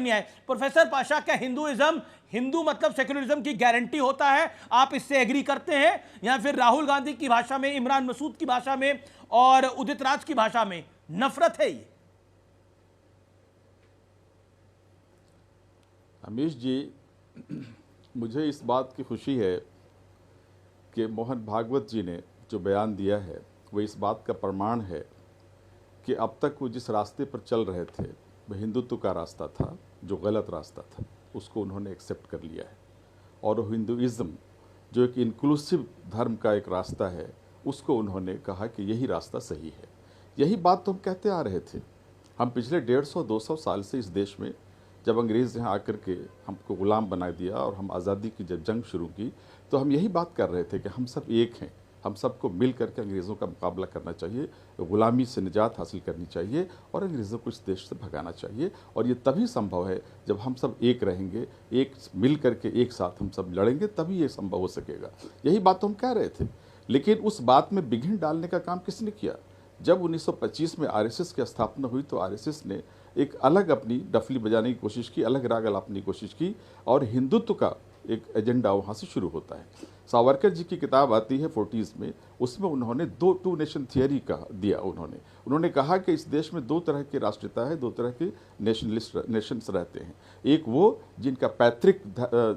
नहीं आए। प्रोफेसर पाशा, क्या हिंदुइज्म, हिंदू मतलब सेक्युलरिज्म की गारंटी होता है? आप इससे एग्री करते हैं, या फिर राहुल गांधी की भाषा में, इमरान मसूद की भाषा में और उदित राज की भाषा में नफरत है ये? अमीश जी, मुझे इस बात की खुशी है कि मोहन भागवत जी ने जो बयान दिया है वो इस बात का प्रमाण है कि अब तक वो जिस रास्ते पर चल रहे थे वह हिंदुत्व का रास्ता था, जो गलत रास्ता था उसको उन्होंने एक्सेप्ट कर लिया है। और हिंदुइज़्म जो एक इंक्लूसिव धर्म का एक रास्ता है, उसको उन्होंने कहा कि यही रास्ता सही है। यही बात तो हम कहते आ रहे थे। हम पिछले 150-200 साल से इस देश में, जब अंग्रेज़ यहाँ आकर के हमको ग़ुलाम बना दिया और हम आज़ादी की जब जंग शुरू की, तो हम यही बात कर रहे थे कि हम सब एक हैं, हम सबको मिल करके अंग्रेज़ों का मुकाबला करना चाहिए, ग़ुलामी से निजात हासिल करनी चाहिए और अंग्रेज़ों को इस देश से भगाना चाहिए। और ये तभी संभव है जब हम सब एक रहेंगे, एक मिल करके एक साथ हम सब लड़ेंगे, तभी ये संभव हो सकेगा। यही बात तो हम कह रहे थे। लेकिन उस बात में विघ्न डालने का काम किसने किया? जब 1925 में आरएसएस की स्थापना हुई तो आरएसएस ने एक अलग अपनी डफली बजाने की कोशिश की, अलग राग अलापने की कोशिश की और हिंदुत्व का एक एजेंडा वहाँ से शुरू होता है। सावरकर जी की किताब आती है 40s में, उसमें उन्होंने टू नेशन थियरी का दिया। उन्होंने कहा कि इस देश में दो तरह की राष्ट्रीयता है, दो तरह के नेशंस रहते हैं। एक वो जिनका पैतृक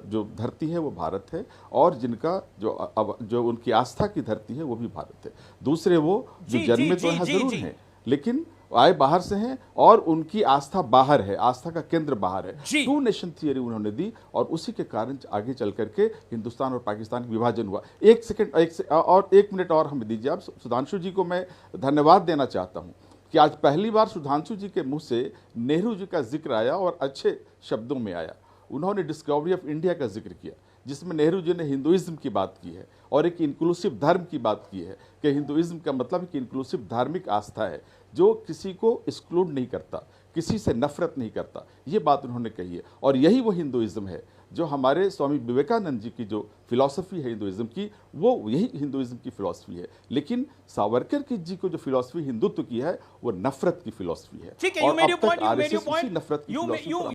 जो धरती है वो भारत है, और जिनका जो उनकी आस्था की धरती है वो भी भारत है। दूसरे वो जो जन्मे तो यहाँ जरूर हैं लेकिन आए बाहर से हैं और उनकी आस्था बाहर है, आस्था का केंद्र बाहर है। टू नेशन थियरी उन्होंने दी और उसी के कारण आगे चल करके हिंदुस्तान और पाकिस्तान का विभाजन हुआ। एक मिनट और हमें दीजिए। आप सुधांशु जी को मैं धन्यवाद देना चाहता हूं कि आज पहली बार सुधांशु जी के मुंह से नेहरू जी का जिक्र आया और अच्छे शब्दों में आया। उन्होंने डिस्कवरी ऑफ इंडिया का जिक्र किया, जिसमें नेहरू जी ने हिंदुइज्म की बात की है और एक इंक्लूसिव धर्म की बात की है कि हिंदुइज्म का मतलब एक इंक्लूसिव धार्मिक आस्था है जो किसी को एक्सक्लूड नहीं करता, किसी से नफरत नहीं करता। ये बात उन्होंने कही है और यही वो हिंदुइज्म है जो हमारे स्वामी विवेकानंद जी की जो फिलॉसफी है हिंदुइज्म की, वो यही हिंदुइज्म की फिलॉसफी है। लेकिन सावरकर की जी को जो फिलॉसफी हिंदुत्व की है वो नफरत की फिलॉसफी है। ठीक है, और अब तक आरएसएस उसी नफरत की फिलॉसफी